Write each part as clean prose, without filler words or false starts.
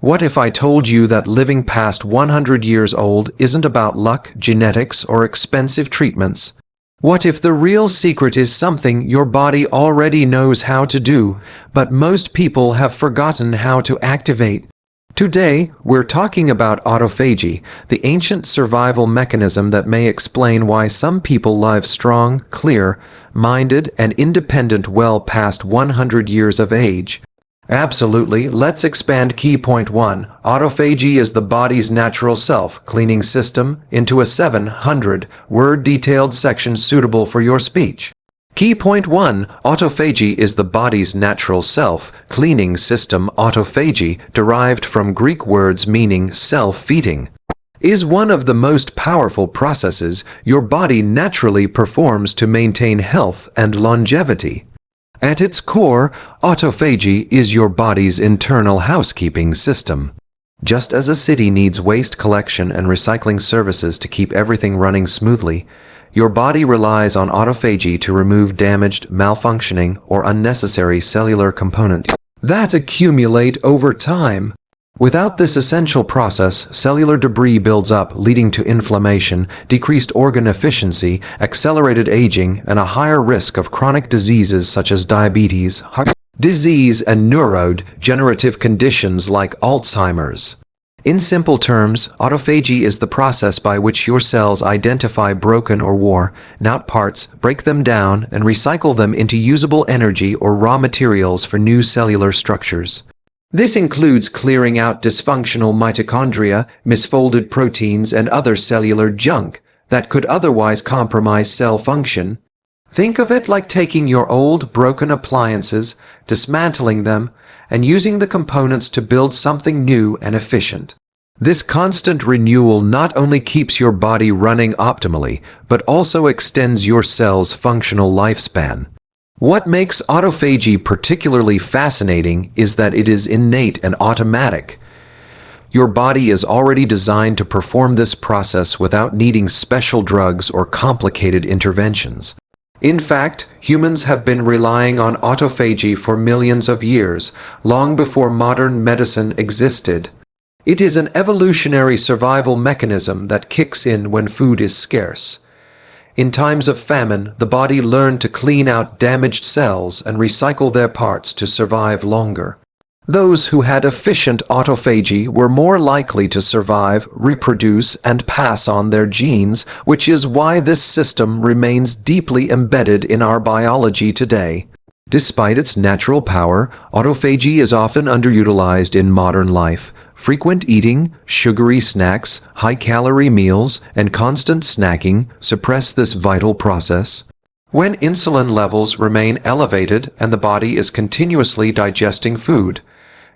What if I told you that living past 100 years old isn't about luck, genetics, or expensive treatments? What if the real secret is something your body already knows how to do, but most people have forgotten how to activate? Today, we're talking about autophagy, the ancient survival mechanism that may explain why some people live strong, clear-minded, and independent well past 100 years of age. Absolutely. Let's expand key point 1. Autophagy is the body's natural self-cleaning system into a 700-word detailed section suitable for your speech. Key point 1. Autophagy is the body's natural self-cleaning system. Autophagy, derived from Greek words meaning self-feeding, is one of the most powerful processes your body naturally performs to maintain health and longevity. At its core, autophagy is your body's internal housekeeping system. Just as a city needs waste collection and recycling services to keep everything running smoothly, your body relies on autophagy to remove damaged, malfunctioning, or unnecessary cellular components that accumulate over time. Without this essential process, cellular debris builds up, leading to inflammation, decreased organ efficiency, accelerated aging, and a higher risk of chronic diseases such as diabetes, heart disease, and neurodegenerative conditions like Alzheimer's. In simple terms, autophagy is the process by which your cells identify broken or worn-out parts, break them down, and recycle them into usable energy or raw materials for new cellular structures. This includes clearing out dysfunctional mitochondria, misfolded proteins, and other cellular junk that could otherwise compromise cell function. Think of it like taking your old, broken appliances, dismantling them, and using the components to build something new and efficient. This constant renewal not only keeps your body running optimally, but also extends your cell's functional lifespan. What makes autophagy particularly fascinating is that it is innate and automatic. Your body is already designed to perform this process without needing special drugs or complicated interventions. In fact, humans have been relying on autophagy for millions of years, long before modern medicine existed. It is an evolutionary survival mechanism that kicks in when food is scarce. In times of famine, the body learned to clean out damaged cells and recycle their parts to survive longer. Those who had efficient autophagy were more likely to survive, reproduce, and pass on their genes, which is why this system remains deeply embedded in our biology today. Despite its natural power, autophagy is often underutilized in modern life. Frequent eating, sugary snacks, high-calorie meals, and constant snacking suppress this vital process. When insulin levels remain elevated and the body is continuously digesting food,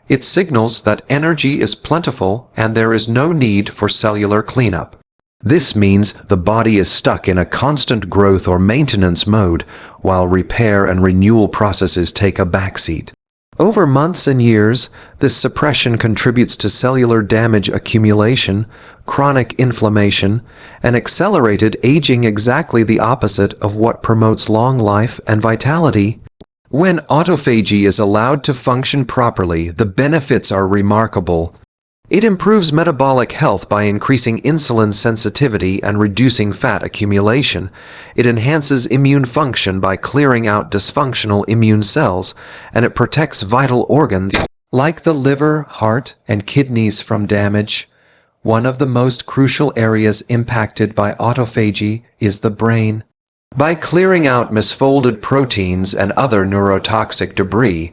it signals that energy is plentiful and there is no need for cellular cleanup. This means the body is stuck in a constant growth or maintenance mode, while repair and renewal processes take a backseat. Over months and years, this suppression contributes to cellular damage accumulation, chronic inflammation, and accelerated aging, exactly the opposite of what promotes long life and vitality. When autophagy is allowed to function properly, the benefits are remarkable. It improves metabolic health by increasing insulin sensitivity and reducing fat accumulation. It enhances immune function by clearing out dysfunctional immune cells, and it protects vital organs like the liver, heart, and kidneys from damage. One of the most crucial areas impacted by autophagy is the brain. By clearing out misfolded proteins and other neurotoxic debris,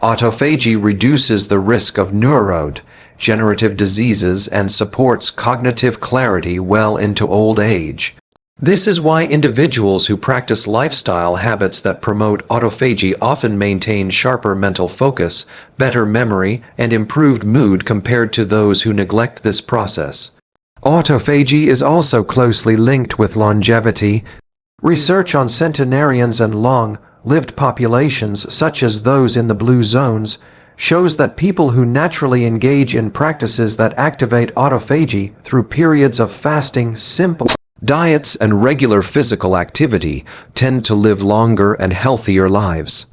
autophagy reduces the risk of neurodegenerative diseases and supports cognitive clarity well into old age. This is why individuals who practice lifestyle habits that promote autophagy often maintain sharper mental focus, better memory, and improved mood compared to those who neglect this process. Autophagy is also closely linked with longevity. Research on centenarians and long-lived populations, such as those in the blue zones, shows that people who naturally engage in practices that activate autophagy through periods of fasting, simple diets, and regular physical activity tend to live longer and healthier lives.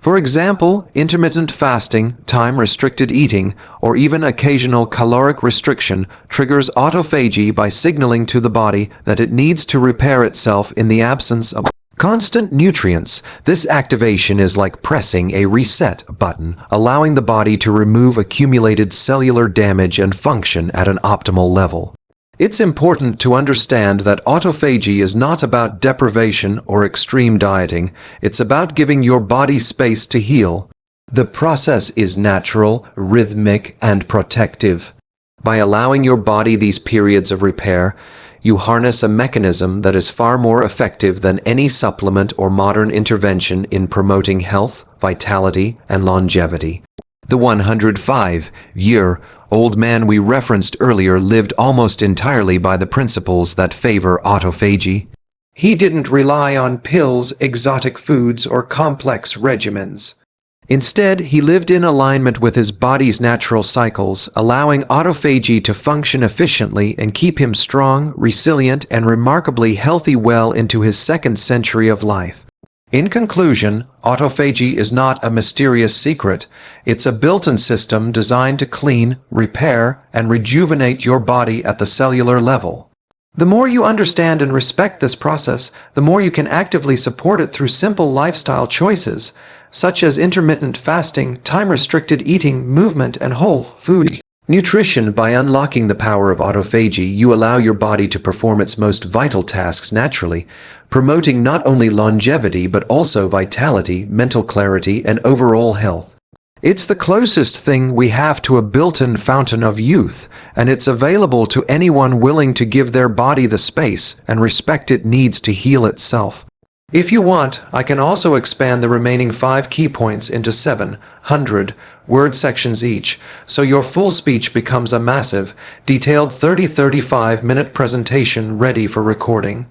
For example, intermittent fasting, time-restricted eating, or even occasional caloric restriction triggers autophagy by signaling to the body that it needs to repair itself in the absence of constant nutrients. This activation is like pressing a reset button, allowing the body to remove accumulated cellular damage and function at an optimal level. It's important to understand that autophagy is not about deprivation or extreme dieting. It's about giving your body space to heal. The process is natural, rhythmic, and protective. By allowing your body these periods of repair, you harness a mechanism that is far more effective than any supplement or modern intervention in promoting health, vitality, and longevity. The 105-year-old man we referenced earlier lived almost entirely by the principles that favor autophagy. He didn't rely on pills, exotic foods, or complex regimens. Instead, he lived in alignment with his body's natural cycles, allowing autophagy to function efficiently and keep him strong, resilient, and remarkably healthy well into his second century of life. In conclusion, autophagy is not a mysterious secret. It's a built-in system designed to clean, repair, and rejuvenate your body at the cellular level. The more you understand and respect this process, the more you can actively support it through simple lifestyle choices, such as intermittent fasting, time-restricted eating, movement, and whole food nutrition. By unlocking the power of autophagy, you allow your body to perform its most vital tasks naturally, promoting not only longevity but also vitality, mental clarity, and overall health. It's the closest thing we have to a built-in fountain of youth, and it's available to anyone willing to give their body the space and respect it needs to heal itself. If you want, I can also expand the remaining 5 key points into 700-word sections each, so your full speech becomes a massive, detailed 35-minute presentation ready for recording.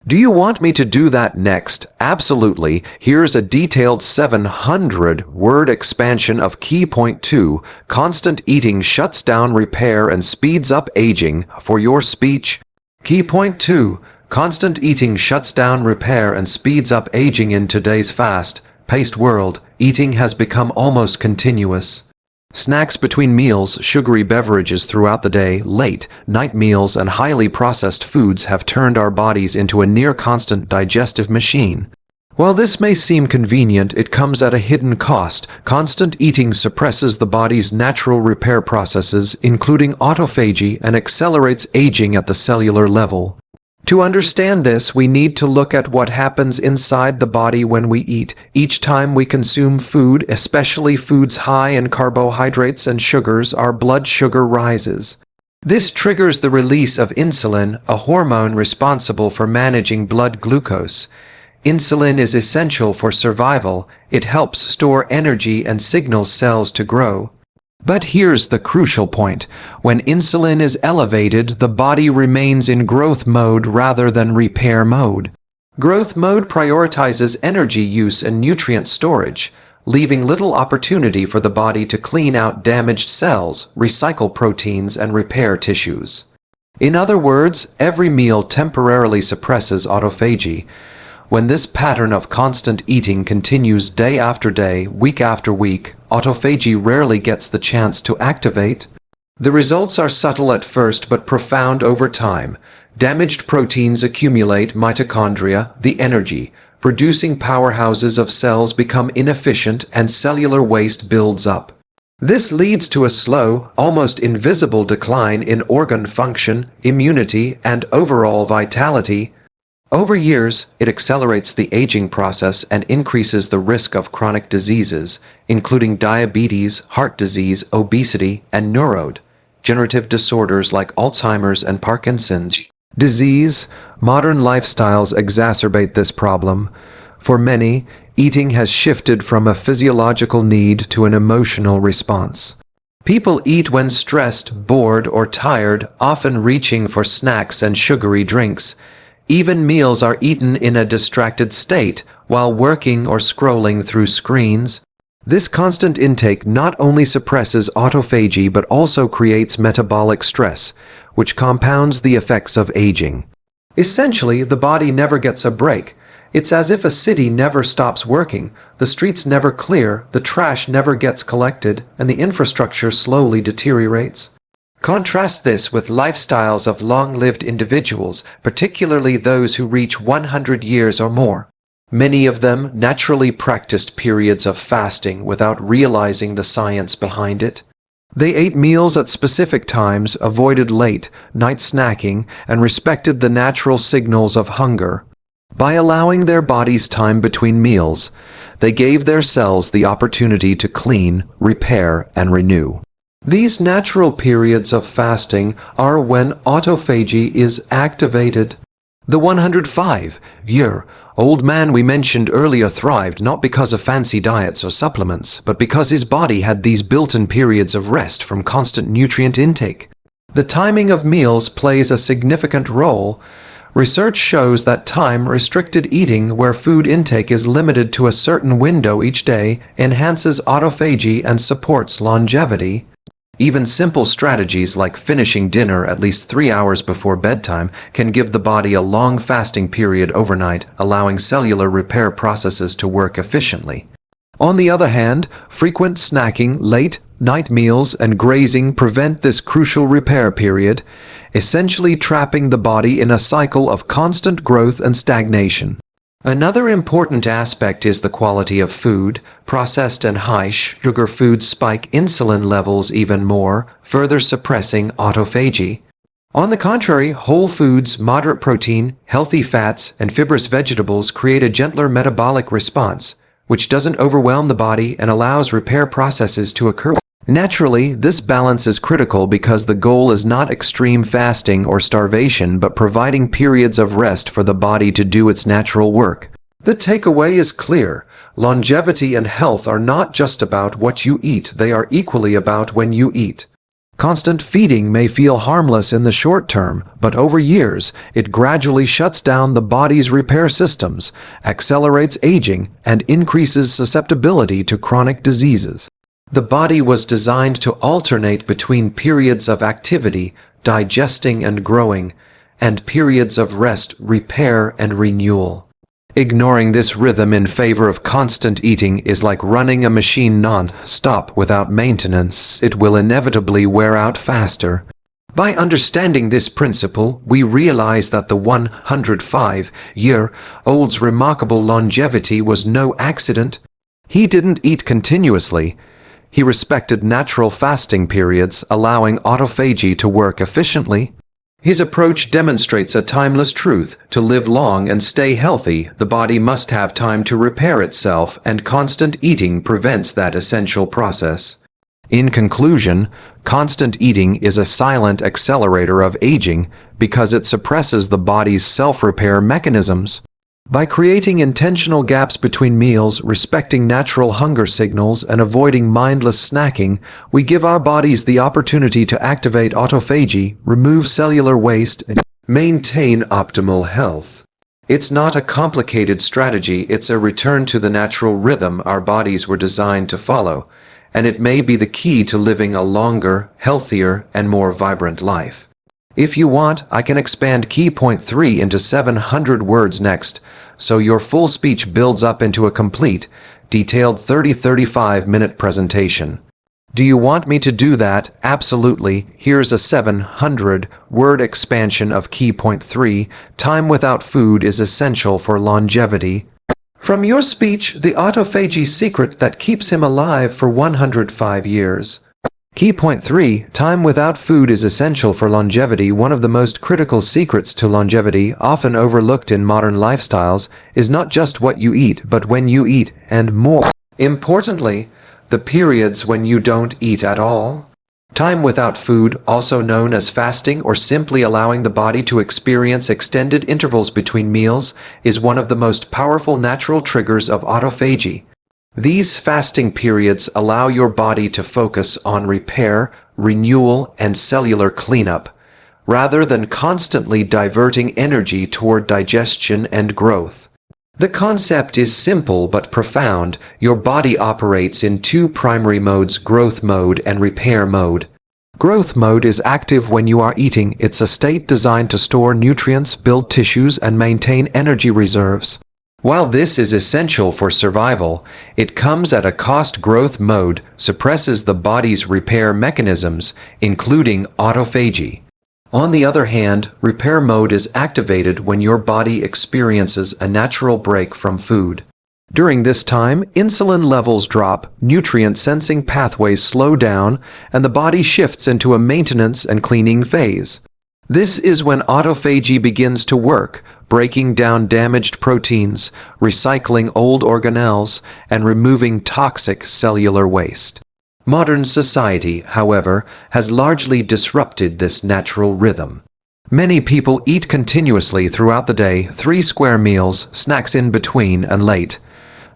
Do you want me to do that next? Absolutely. Here's a detailed 700-word expansion of Key Point 2, Constant Eating Shuts Down Repair and Speeds Up Aging, for your speech. Key Point 2. Constant eating shuts down repair and speeds up aging. In today's fast-paced world, eating has become almost continuous. Snacks between meals, sugary beverages throughout the day, late-night meals, and highly processed foods have turned our bodies into a near-constant digestive machine. While this may seem convenient, it comes at a hidden cost. Constant eating suppresses the body's natural repair processes, including autophagy, and accelerates aging at the cellular level. To understand this, we need to look at what happens inside the body when we eat. Each time we consume food, especially foods high in carbohydrates and sugars, our blood sugar rises. This triggers the release of insulin, a hormone responsible for managing blood glucose. Insulin is essential for survival. It helps store energy and signals cells to grow. But here's the crucial point. When insulin is elevated, the body remains in growth mode rather than repair mode. Growth mode prioritizes energy use and nutrient storage, leaving little opportunity for the body to clean out damaged cells, recycle proteins, and repair tissues. In other words, every meal temporarily suppresses autophagy. When this pattern of constant eating continues day after day, week after week, autophagy rarely gets the chance to activate. The results are subtle at first but profound over time. Damaged proteins accumulate, mitochondria, the energy-producing powerhouses of cells become inefficient, and cellular waste builds up. This leads to a slow, almost invisible decline in organ function, immunity, and overall vitality. Over years, it accelerates the aging process and increases the risk of chronic diseases, including diabetes, heart disease, obesity, and neurodegenerative disorders like Alzheimer's and Parkinson's disease. Modern lifestyles exacerbate this problem. For many, eating has shifted from a physiological need to an emotional response. People eat when stressed, bored, or tired, often reaching for snacks and sugary drinks. Even meals are eaten in a distracted state, while working or scrolling through screens. This constant intake not only suppresses autophagy but also creates metabolic stress, which compounds the effects of aging. Essentially, the body never gets a break. It's as if a city never stops working, the streets never clear, the trash never gets collected, and the infrastructure slowly deteriorates. Contrast this with lifestyles of long-lived individuals, particularly those who reach 100 years or more. Many of them naturally practiced periods of fasting without realizing the science behind it. They ate meals at specific times, avoided late night snacking, and respected the natural signals of hunger. By allowing their bodies time between meals, they gave their cells the opportunity to clean, repair, and renew. These natural periods of fasting are when autophagy is activated. The 105-year-old man we mentioned earlier thrived not because of fancy diets or supplements, but because his body had these built-in periods of rest from constant nutrient intake. The timing of meals plays a significant role. Research shows that time-restricted eating, where food intake is limited to a certain window each day, enhances autophagy and supports longevity. Even simple strategies like finishing dinner at least 3 hours before bedtime can give the body a long fasting period overnight, allowing cellular repair processes to work efficiently. On the other hand, frequent snacking, late night meals, and grazing prevent this crucial repair period, essentially trapping the body in a cycle of constant growth and stagnation. Another important aspect is the quality of food. Processed and high-sugar foods spike insulin levels even more, further suppressing autophagy. On the contrary, whole foods, moderate protein, healthy fats, and fibrous vegetables create a gentler metabolic response, which doesn't overwhelm the body and allows repair processes to occur. Naturally, this balance is critical because the goal is not extreme fasting or starvation, but providing periods of rest for the body to do its natural work. The takeaway is clear. Longevity and health are not just about what you eat, they are equally about when you eat. Constant feeding may feel harmless in the short term, but over years, it gradually shuts down the body's repair systems, accelerates aging, and increases susceptibility to chronic diseases. The body was designed to alternate between periods of activity, digesting and growing, and periods of rest, repair, and renewal. Ignoring this rhythm in favor of constant eating is like running a machine non-stop without maintenance. It will inevitably wear out faster. By understanding this principle, we realize that the 105-year-old's remarkable longevity was no accident. He didn't eat continuously. He respected natural fasting periods, allowing autophagy to work efficiently. His approach demonstrates a timeless truth. To live long and stay healthy, the body must have time to repair itself, and constant eating prevents that essential process. In conclusion, constant eating is a silent accelerator of aging because it suppresses the body's self-repair mechanisms. By creating intentional gaps between meals, respecting natural hunger signals, and avoiding mindless snacking, we give our bodies the opportunity to activate autophagy, remove cellular waste, and maintain optimal health. It's not a complicated strategy, it's a return to the natural rhythm our bodies were designed to follow, and it may be the key to living a longer, healthier, and more vibrant life. If you want, I can expand key point 3 into 700 words next, so your full speech builds up into a complete, detailed 30-35 minute presentation. Do you want me to do that? Absolutely. Here's a 700-word expansion of key point 3. Time without food is essential for longevity. From your speech, the autophagy secret that keeps him alive for 105 years. Key point 3. Time without food is essential for longevity. One of the most critical secrets to longevity, often overlooked in modern lifestyles, is not just what you eat, but when you eat, and more importantly, the periods when you don't eat at all. Time without food, also known as fasting or simply allowing the body to experience extended intervals between meals, is one of the most powerful natural triggers of autophagy. These fasting periods allow your body to focus on repair, renewal, and cellular cleanup, rather than constantly diverting energy toward digestion and growth. The concept is simple but profound. Your body operates in two primary modes: growth mode and repair mode. Growth mode is active when you are eating. It's a state designed to store nutrients, build tissues, and maintain energy reserves. While this is essential for survival, it comes at a cost. Growth mode suppresses the body's repair mechanisms, including autophagy. On the other hand, repair mode is activated when your body experiences a natural break from food. During this time, insulin levels drop, nutrient-sensing pathways slow down, and the body shifts into a maintenance and cleaning phase. This is when autophagy begins to work, breaking down damaged proteins, recycling old organelles, and removing toxic cellular waste. Modern society, however, has largely disrupted this natural rhythm. Many people eat continuously throughout the day, 3 square meals, snacks in between, and late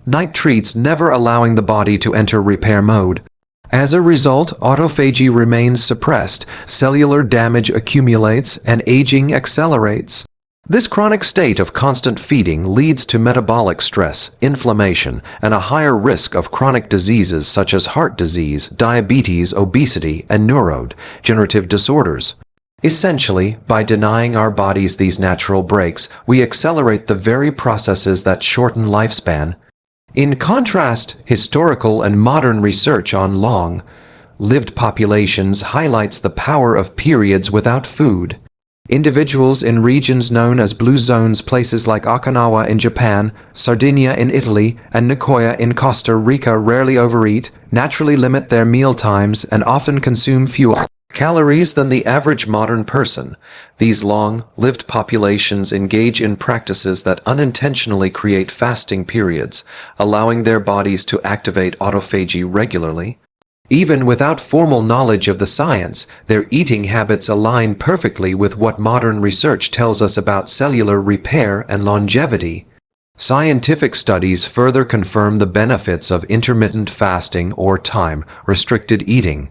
night treats, never allowing the body to enter repair mode. As a result, autophagy remains suppressed, cellular damage accumulates, and aging accelerates. This chronic state of constant feeding leads to metabolic stress, inflammation, and a higher risk of chronic diseases such as heart disease, diabetes, obesity, and neurodegenerative disorders. Essentially, by denying our bodies these natural breaks, we accelerate the very processes that shorten lifespan. In contrast, historical and modern research on long-lived populations highlights the power of periods without food. Individuals in regions known as blue zones, places like Okinawa in Japan, Sardinia in Italy, and Nicoya in Costa Rica, rarely overeat, naturally limit their meal times, and often consume fewer calories than the average modern person. These long-lived populations engage in practices that unintentionally create fasting periods, allowing their bodies to activate autophagy regularly. Even without formal knowledge of the science, their eating habits align perfectly with what modern research tells us about cellular repair and longevity. Scientific studies further confirm the benefits of intermittent fasting or time-restricted eating.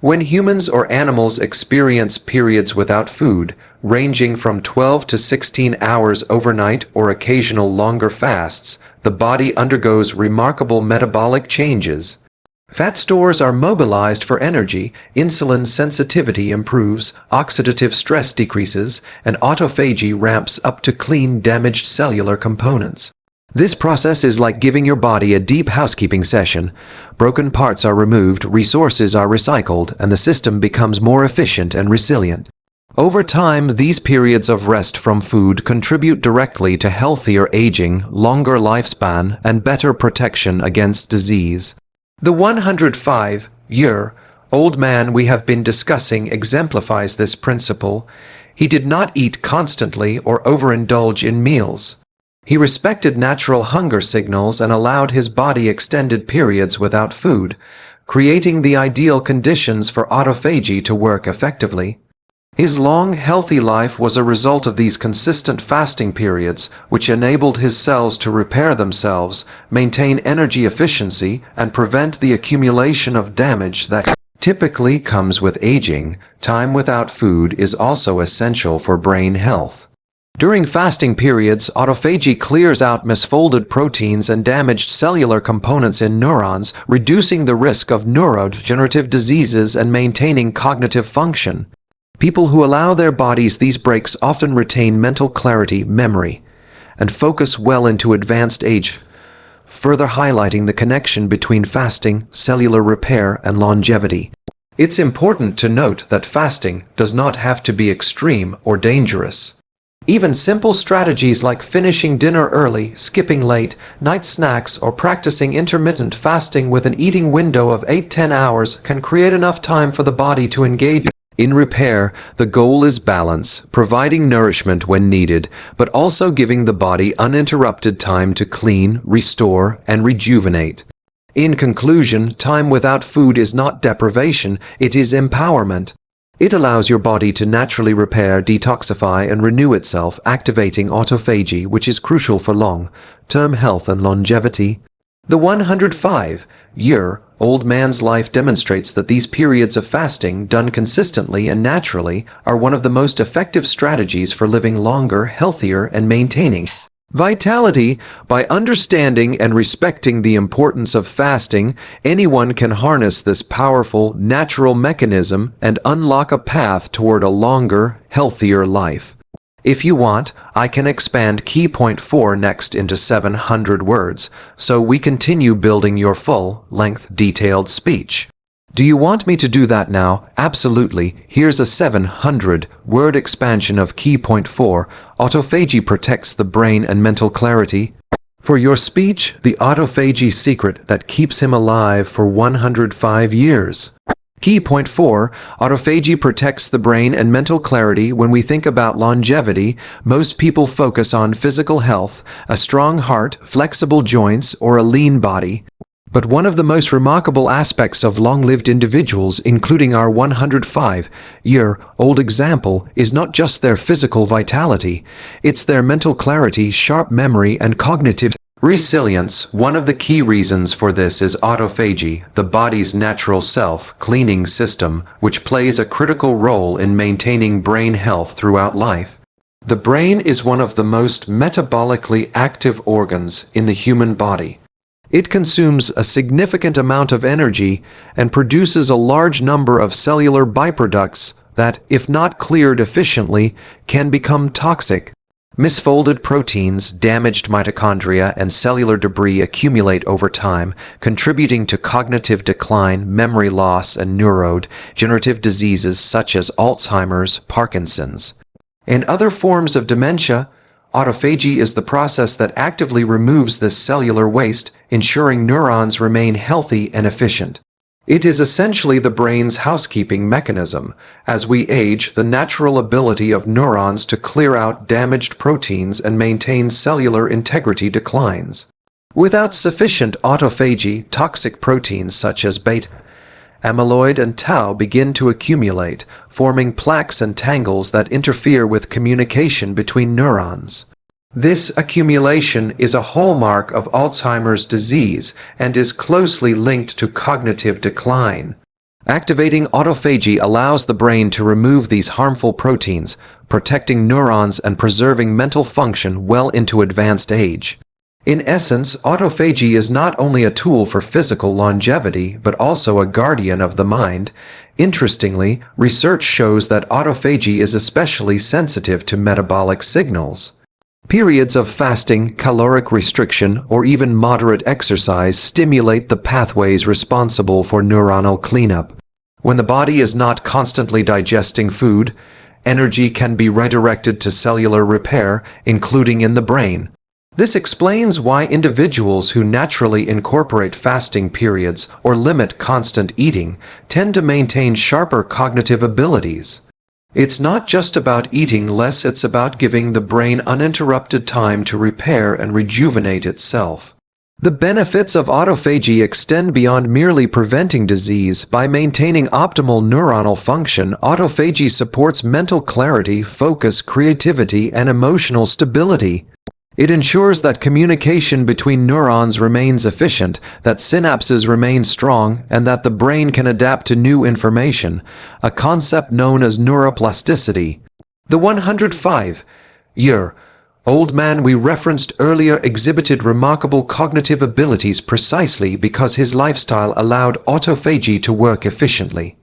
When humans or animals experience periods without food, ranging from 12 to 16 hours overnight or occasional longer fasts, the body undergoes remarkable metabolic changes. Fat stores are mobilized for energy, insulin sensitivity improves, oxidative stress decreases, and autophagy ramps up to clean damaged cellular components. This process is like giving your body a deep housekeeping session. Broken parts are removed, resources are recycled, and the system becomes more efficient and resilient. Over time, these periods of rest from food contribute directly to healthier aging, longer lifespan, and better protection against disease. The 105-year-old man we have been discussing exemplifies this principle. He did not eat constantly or overindulge in meals. He respected natural hunger signals and allowed his body extended periods without food, creating the ideal conditions for autophagy to work effectively. His long, healthy life was a result of these consistent fasting periods, which enabled his cells to repair themselves, maintain energy efficiency, and prevent the accumulation of damage that typically comes with aging. Time without food is also essential for brain health. During fasting periods, autophagy clears out misfolded proteins and damaged cellular components in neurons, reducing the risk of neurodegenerative diseases and maintaining cognitive function. People who allow their bodies these breaks often retain mental clarity, memory, and focus well into advanced age, further highlighting the connection between fasting, cellular repair, and longevity. It's important to note that fasting does not have to be extreme or dangerous. Even simple strategies like finishing dinner early, skipping late night snacks, or practicing intermittent fasting with an eating window of 8-10 hours can create enough time for the body to engage in repair. The goal is balance, providing nourishment when needed, but also giving the body uninterrupted time to clean, restore, and rejuvenate. In conclusion, time without food is not deprivation, it is empowerment. It allows your body to naturally repair, detoxify, and renew itself, activating autophagy, which is crucial for long-term health and longevity. The 105-year-old man's life demonstrates that these periods of fasting, done consistently and naturally, are one of the most effective strategies for living longer, healthier, and maintaining vitality. By understanding and respecting the importance of fasting, anyone can harness this powerful, natural mechanism and unlock a path toward a longer, healthier life. If you want, I can expand key point 4 next into 700 words, so we continue building your full-length detailed speech. Do you want me to do that now? Absolutely. Here's a 700-word expansion of key point 4. Autophagy protects the brain and mental clarity. For your speech, the autophagy secret that keeps him alive for 105 years. Key point 4. Autophagy protects the brain and mental clarity. When we think about longevity, most people focus on physical health, a strong heart, flexible joints, or a lean body. But one of the most remarkable aspects of long-lived individuals, including our 105-year-old example, is not just their physical vitality, it's their mental clarity, sharp memory, and cognitive resilience. One of the key reasons for this is autophagy, the body's natural self-cleaning system, which plays a critical role in maintaining brain health throughout life. The brain is one of the most metabolically active organs in the human body. It consumes a significant amount of energy and produces a large number of cellular byproducts that, if not cleared efficiently, can become toxic. Misfolded proteins, damaged mitochondria, and cellular debris accumulate over time, contributing to cognitive decline, memory loss, and neurodegenerative diseases such as Alzheimer's, Parkinson's, and other forms of dementia. Autophagy is the process that actively removes this cellular waste, ensuring neurons remain healthy and efficient. It is essentially the brain's housekeeping mechanism. As we age, the natural ability of neurons to clear out damaged proteins and maintain cellular integrity declines. Without sufficient autophagy, toxic proteins such as beta, amyloid, and tau begin to accumulate, forming plaques and tangles that interfere with communication between neurons. This accumulation is a hallmark of Alzheimer's disease and is closely linked to cognitive decline. Activating autophagy allows the brain to remove these harmful proteins, protecting neurons and preserving mental function well into advanced age. In essence, autophagy is not only a tool for physical longevity, but also a guardian of the mind. Interestingly, research shows that autophagy is especially sensitive to metabolic signals. Periods of fasting, caloric restriction, or even moderate exercise stimulate the pathways responsible for neuronal cleanup. When the body is not constantly digesting food, energy can be redirected to cellular repair, including in the brain. This explains why individuals who naturally incorporate fasting periods or limit constant eating tend to maintain sharper cognitive abilities. It's not just about eating less, it's about giving the brain uninterrupted time to repair and rejuvenate itself. The benefits of autophagy extend beyond merely preventing disease. By maintaining optimal neuronal function, autophagy supports mental clarity, focus, creativity, and emotional stability. It ensures that communication between neurons remains efficient, that synapses remain strong, and that the brain can adapt to new information, a concept known as neuroplasticity. The 105-year-old man we referenced earlier exhibited remarkable cognitive abilities precisely because his lifestyle allowed autophagy to work efficiently.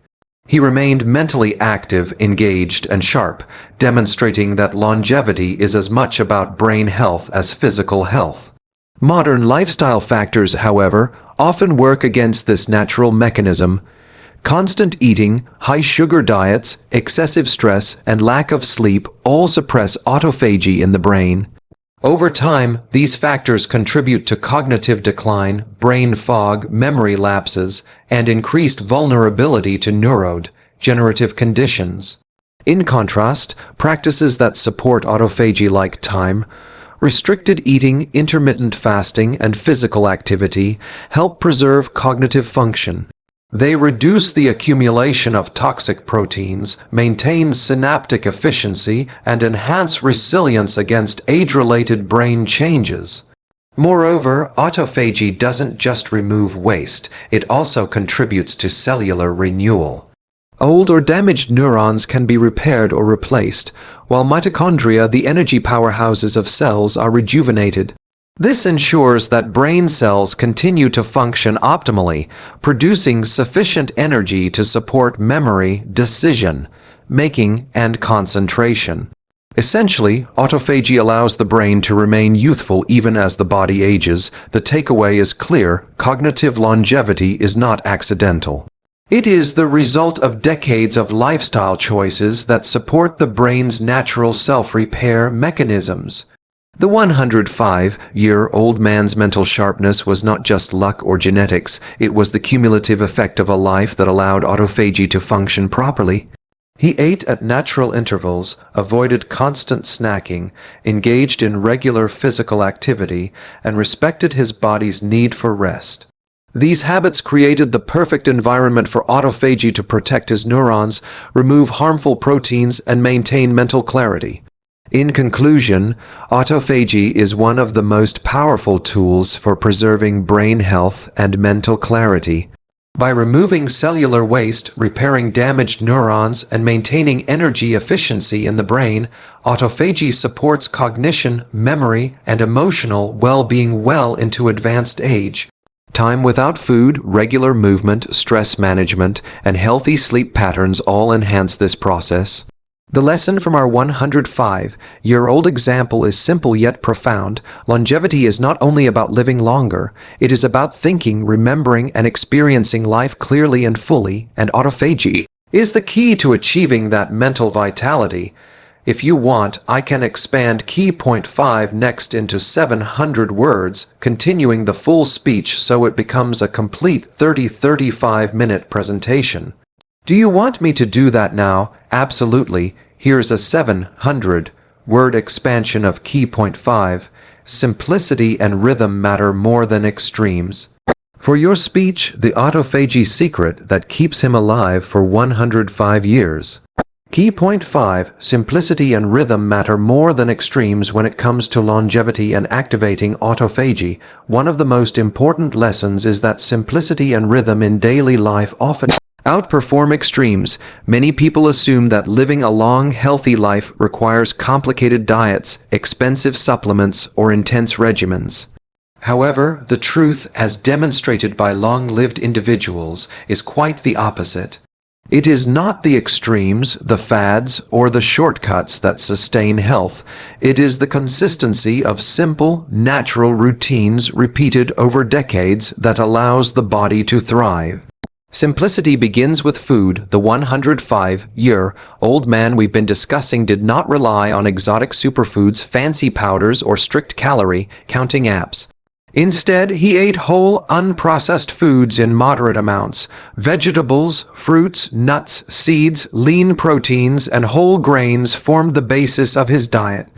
He remained mentally active, engaged, and sharp, demonstrating that longevity is as much about brain health as physical health. Modern lifestyle factors, however, often work against this natural mechanism. Constant eating, high-sugar diets, excessive stress, and lack of sleep all suppress autophagy in the brain. Over time, these factors contribute to cognitive decline, brain fog, memory lapses, and increased vulnerability to neurodegenerative conditions. In contrast, practices that support autophagy like time, restricted eating, intermittent fasting, and physical activity help preserve cognitive function. They reduce the accumulation of toxic proteins, maintain synaptic efficiency, and enhance resilience against age-related brain changes. Moreover, autophagy doesn't just remove waste, it also contributes to cellular renewal. Old or damaged neurons can be repaired or replaced, while mitochondria, the energy powerhouses of cells, are rejuvenated. This ensures that brain cells continue to function optimally, producing sufficient energy to support memory, decision making, and concentration. Essentially, autophagy allows the brain to remain youthful even as the body ages. The takeaway is clear: cognitive longevity is not accidental. It is the result of decades of lifestyle choices that support the brain's natural self-repair mechanisms. The 105-year-old man's mental sharpness was not just luck or genetics, it was the cumulative effect of a life that allowed autophagy to function properly. He ate at natural intervals, avoided constant snacking, engaged in regular physical activity, and respected his body's need for rest. These habits created the perfect environment for autophagy to protect his neurons, remove harmful proteins, and maintain mental clarity. In conclusion, autophagy is one of the most powerful tools for preserving brain health and mental clarity. By removing cellular waste, repairing damaged neurons, and maintaining energy efficiency in the brain, autophagy supports cognition, memory, and emotional well-being well into advanced age. Time without food, regular movement, stress management, and healthy sleep patterns all enhance this process. The lesson from our 105-year-old example is simple yet profound. Longevity is not only about living longer, it is about thinking, remembering, and experiencing life clearly and fully, and autophagy is the key to achieving that mental vitality. If you want, I can expand key point 5 next into 700 words, continuing the full speech so it becomes a complete 30-35 minute presentation. Do you want me to do that now? Absolutely. Here's a 700-word expansion of key point 5. Simplicity and rhythm matter more than extremes. For your speech, the autophagy secret that keeps him alive for 105 years. Key point 5. Simplicity and rhythm matter more than extremes when it comes to longevity and activating autophagy. One of the most important lessons is that simplicity and rhythm in daily life often outperform extremes. Many people assume that living a long, healthy life requires complicated diets, expensive supplements, or intense regimens. However, the truth, as demonstrated by long-lived individuals, is quite the opposite. It is not the extremes, the fads, or the shortcuts that sustain health. It is the consistency of simple, natural routines repeated over decades that allows the body to thrive. Simplicity begins with food. The 105-year-old man we've been discussing did not rely on exotic superfoods, fancy powders, or strict calorie-counting apps. Instead, he ate whole, unprocessed foods in moderate amounts. Vegetables, fruits, nuts, seeds, lean proteins, and whole grains formed the basis of his diet.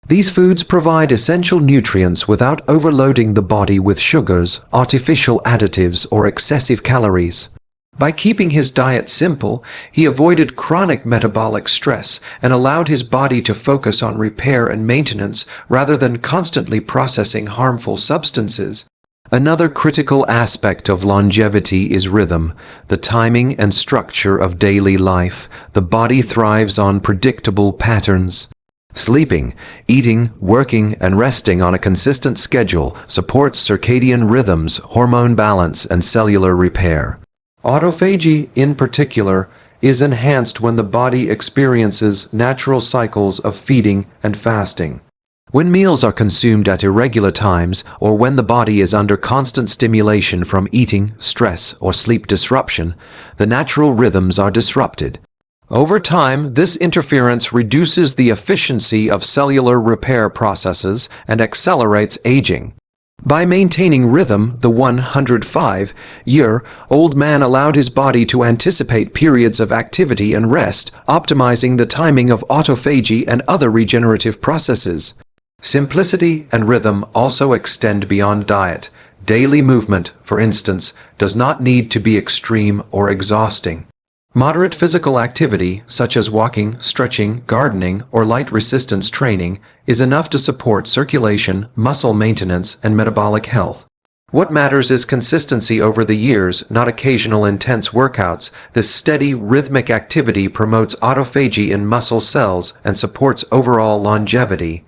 These foods provide essential nutrients without overloading the body with sugars, artificial additives, or excessive calories. By keeping his diet simple, he avoided chronic metabolic stress and allowed his body to focus on repair and maintenance rather than constantly processing harmful substances. Another critical aspect of longevity is rhythm, the timing and structure of daily life. The body thrives on predictable patterns. Sleeping, eating, working, and resting on a consistent schedule supports circadian rhythms, hormone balance, and cellular repair. Autophagy, in particular, is enhanced when the body experiences natural cycles of feeding and fasting. When meals are consumed at irregular times, or when the body is under constant stimulation from eating, stress, or sleep disruption, the natural rhythms are disrupted. Over time, this interference reduces the efficiency of cellular repair processes and accelerates aging. By maintaining rhythm, the 105-year-old man allowed his body to anticipate periods of activity and rest, optimizing the timing of autophagy and other regenerative processes. Simplicity and rhythm also extend beyond diet. Daily movement, for instance, does not need to be extreme or exhausting. Moderate physical activity, such as walking, stretching, gardening, or light resistance training, is enough to support circulation, muscle maintenance, and metabolic health. What matters is consistency over the years, not occasional intense workouts. This steady, rhythmic activity promotes autophagy in muscle cells and supports overall longevity.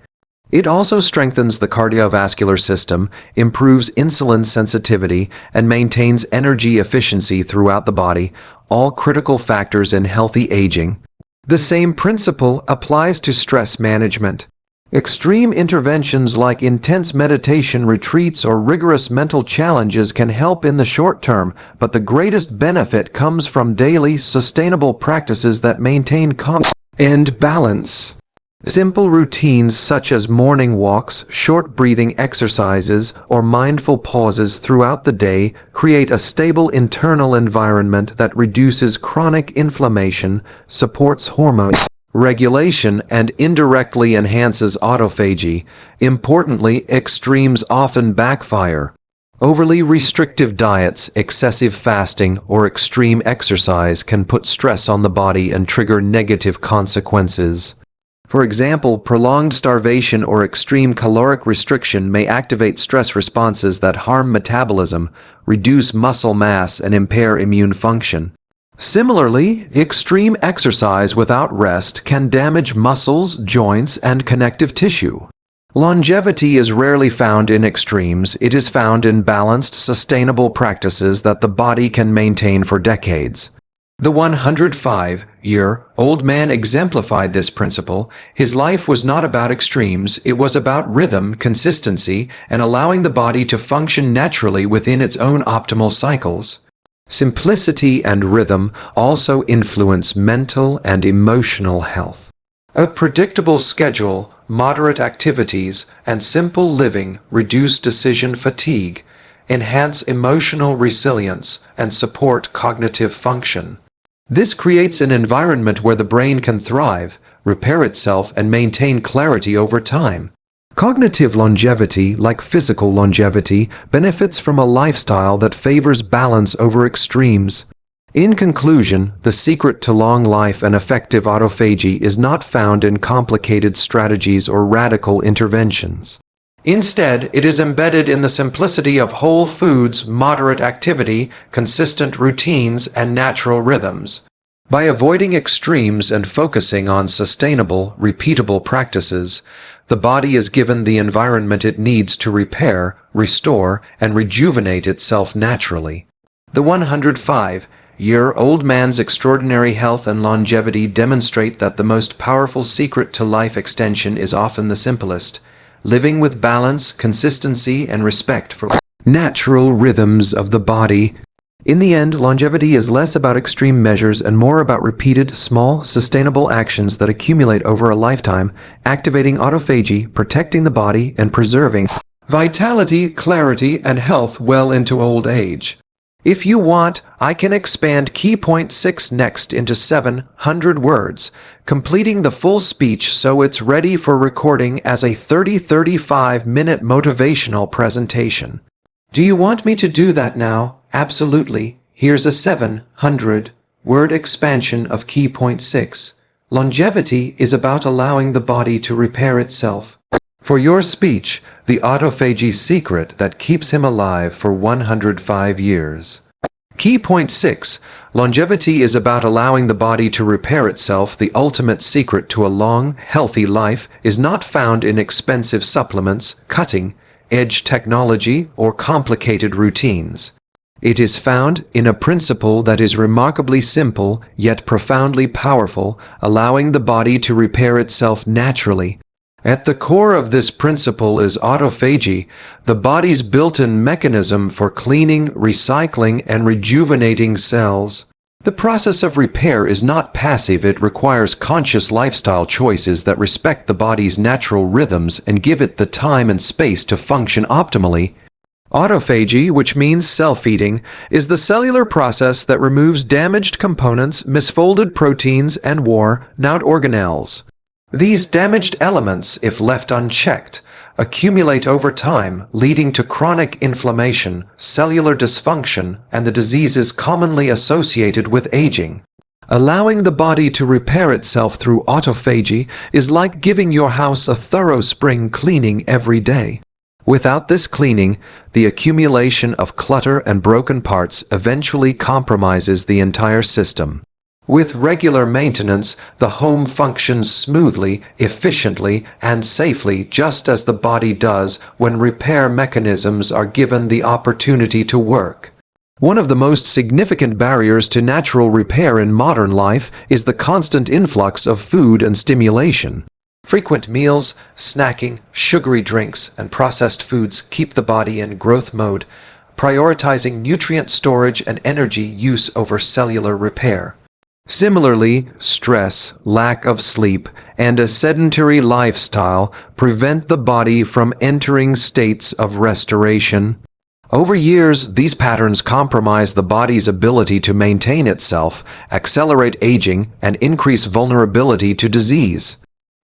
It also strengthens the cardiovascular system, improves insulin sensitivity, and maintains energy efficiency throughout the body, all critical factors in healthy aging. The same principle applies to stress management. Extreme interventions like intense meditation retreats or rigorous mental challenges can help in the short term, but the greatest benefit comes from daily, sustainable practices that maintain calm and balance. Simple routines such as morning walks, short breathing exercises, or mindful pauses throughout the day create a stable internal environment that reduces chronic inflammation, supports hormone regulation, and indirectly enhances autophagy. Importantly, extremes often backfire. Overly restrictive diets, excessive fasting, or extreme exercise can put stress on the body and trigger negative consequences. For example, prolonged starvation or extreme caloric restriction may activate stress responses that harm metabolism, reduce muscle mass, and impair immune function. Similarly, extreme exercise without rest can damage muscles, joints, and connective tissue. Longevity is rarely found in extremes. It is found in balanced, sustainable practices that the body can maintain for decades. The 105-year-old man exemplified this principle. His life was not about extremes, it was about rhythm, consistency, and allowing the body to function naturally within its own optimal cycles. Simplicity and rhythm also influence mental and emotional health. A predictable schedule, moderate activities, and simple living reduce decision fatigue, enhance emotional resilience, and support cognitive function. This creates an environment where the brain can thrive, repair itself, and maintain clarity over time. Cognitive longevity, like physical longevity, benefits from a lifestyle that favors balance over extremes. In conclusion, the secret to long life and effective autophagy is not found in complicated strategies or radical interventions. Instead, it is embedded in the simplicity of whole foods, moderate activity, consistent routines, and natural rhythms. By avoiding extremes and focusing on sustainable, repeatable practices, the body is given the environment it needs to repair, restore, and rejuvenate itself naturally. The 105-year-old man's extraordinary health and longevity demonstrate that the most powerful secret to life extension is often the simplest: living with balance, consistency, and respect for natural rhythms of the body. In the end, longevity is less about extreme measures and more about repeated, small, sustainable actions that accumulate over a lifetime, activating autophagy, protecting the body, and preserving vitality, clarity, and health well into old age. If you want, I can expand key point 6 next into 700 words, completing the full speech so it's ready for recording as a 30-35 minute motivational presentation. Do you want me to do that now? Absolutely. Here's a 700 word expansion of key point 6. Longevity is about allowing the body to repair itself. For your speech, the autophagy secret that keeps him alive for 105 years. Key point 6. Longevity is about allowing the body to repair itself. The ultimate secret to a long, healthy life is not found in expensive supplements, cutting-edge technology, or complicated routines. It is found in a principle that is remarkably simple, yet profoundly powerful, allowing the body to repair itself naturally. At the core of this principle is autophagy, the body's built-in mechanism for cleaning, recycling, and rejuvenating cells. The process of repair is not passive. It requires conscious lifestyle choices that respect the body's natural rhythms and give it the time and space to function optimally. Autophagy, which means self-eating, is the cellular process that removes damaged components, misfolded proteins, and worn-out organelles. These damaged elements, if left unchecked, accumulate over time, leading to chronic inflammation, cellular dysfunction, and the diseases commonly associated with aging. Allowing the body to repair itself through autophagy is like giving your house a thorough spring cleaning every day. Without this cleaning, the accumulation of clutter and broken parts eventually compromises the entire system. With regular maintenance, the home functions smoothly, efficiently, and safely, just as the body does when repair mechanisms are given the opportunity to work. One of the most significant barriers to natural repair in modern life is the constant influx of food and stimulation. Frequent meals, snacking, sugary drinks, and processed foods keep the body in growth mode, prioritizing nutrient storage and energy use over cellular repair. Similarly, stress, lack of sleep, and a sedentary lifestyle prevent the body from entering states of restoration. Over years, these patterns compromise the body's ability to maintain itself, accelerate aging, and increase vulnerability to disease.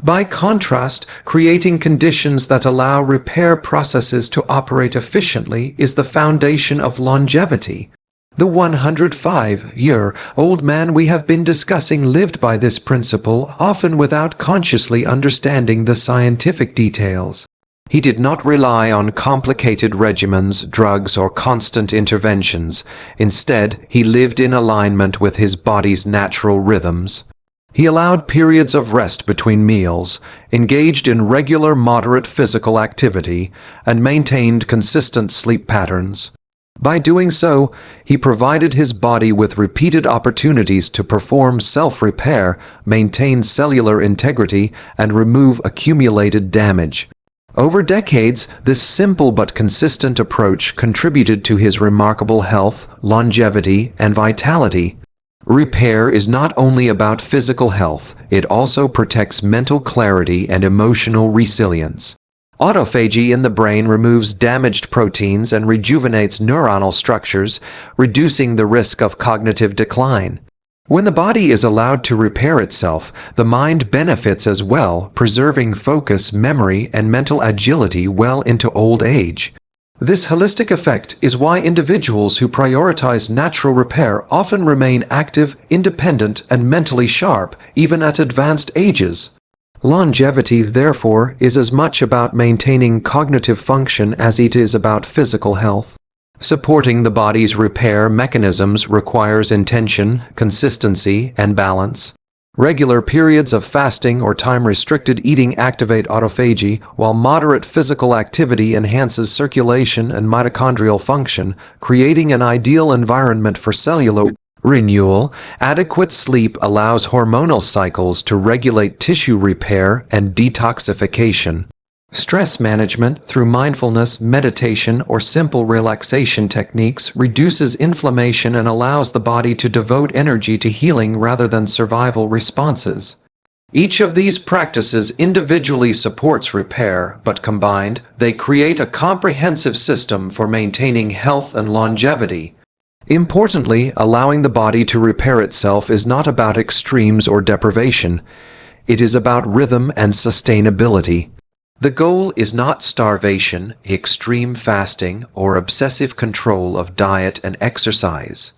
By contrast, creating conditions that allow repair processes to operate efficiently is the foundation of longevity. The 105-year-old man we have been discussing lived by this principle, often without consciously understanding the scientific details. He did not rely on complicated regimens, drugs, or constant interventions. Instead, he lived in alignment with his body's natural rhythms. He allowed periods of rest between meals, engaged in regular moderate physical activity, and maintained consistent sleep patterns. By doing so, he provided his body with repeated opportunities to perform self-repair, maintain cellular integrity, and remove accumulated damage. Over decades, this simple but consistent approach contributed to his remarkable health, longevity, and vitality. Repair is not only about physical health, it also protects mental clarity and emotional resilience. Autophagy in the brain removes damaged proteins and rejuvenates neuronal structures, reducing the risk of cognitive decline. When the body is allowed to repair itself, the mind benefits as well, preserving focus, memory, and mental agility well into old age. This holistic effect is why individuals who prioritize natural repair often remain active, independent, and mentally sharp, even at advanced ages. Longevity, therefore, is as much about maintaining cognitive function as it is about physical health. Supporting the body's repair mechanisms requires intention, consistency, and balance. Regular periods of fasting or time-restricted eating activate autophagy, while moderate physical activity enhances circulation and mitochondrial function, creating an ideal environment for cellular renewal. Adequate sleep allows hormonal cycles to regulate tissue repair and detoxification. Stress management through mindfulness, meditation, or simple relaxation techniques reduces inflammation and allows the body to devote energy to healing rather than survival responses. Each of these practices individually supports repair, but combined, they create a comprehensive system for maintaining health and longevity. Importantly, allowing the body to repair itself is not about extremes or deprivation. It is about rhythm and sustainability. The goal is not starvation, extreme fasting, or obsessive control of diet and exercise.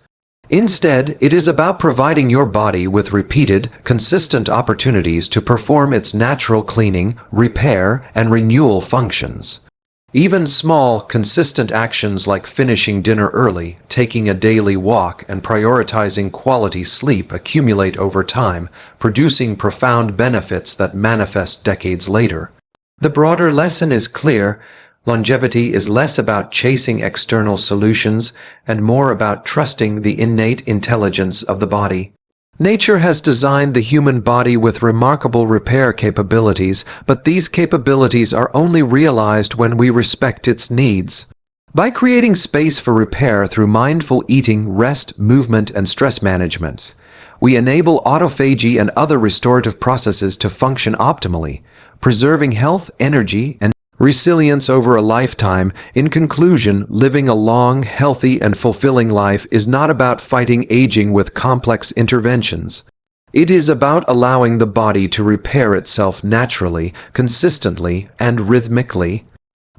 Instead, it is about providing your body with repeated, consistent opportunities to perform its natural cleaning, repair, and renewal functions. Even small, consistent actions like finishing dinner early, taking a daily walk, and prioritizing quality sleep accumulate over time, producing profound benefits that manifest decades later. The broader lesson is clear. Longevity is less about chasing external solutions and more about trusting the innate intelligence of the body. Nature has designed the human body with remarkable repair capabilities, but these capabilities are only realized when we respect its needs. By creating space for repair through mindful eating, rest, movement, and stress management, we enable autophagy and other restorative processes to function optimally, preserving health, energy, and resilience over a lifetime. In conclusion, living a long, healthy, and fulfilling life is not about fighting aging with complex interventions. It is about allowing the body to repair itself naturally, consistently, and rhythmically.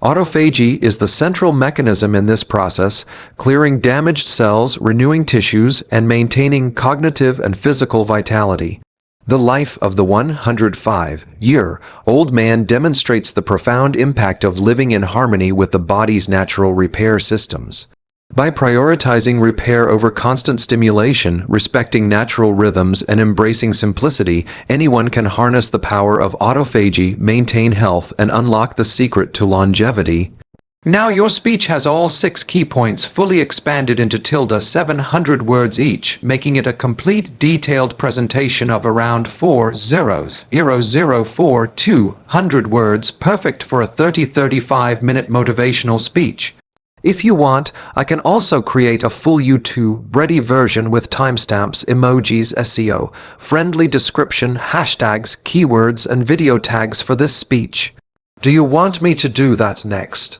Autophagy is the central mechanism in this process, clearing damaged cells, renewing tissues, and maintaining cognitive and physical vitality. The life of the 105-year-old man demonstrates the profound impact of living in harmony with the body's natural repair systems. By prioritizing repair over constant stimulation, respecting natural rhythms, and embracing simplicity, anyone can harness the power of autophagy, maintain health, and unlock the secret to longevity. Now your speech has all 6 key points fully expanded into 700 words each, making it a complete detailed presentation of around 200 words, perfect for a 30-35 minute motivational speech. If you want, I can also create a full YouTube-ready version with timestamps, emojis, SEO, friendly description, hashtags, keywords, and video tags for this speech. Do you want me to do that next?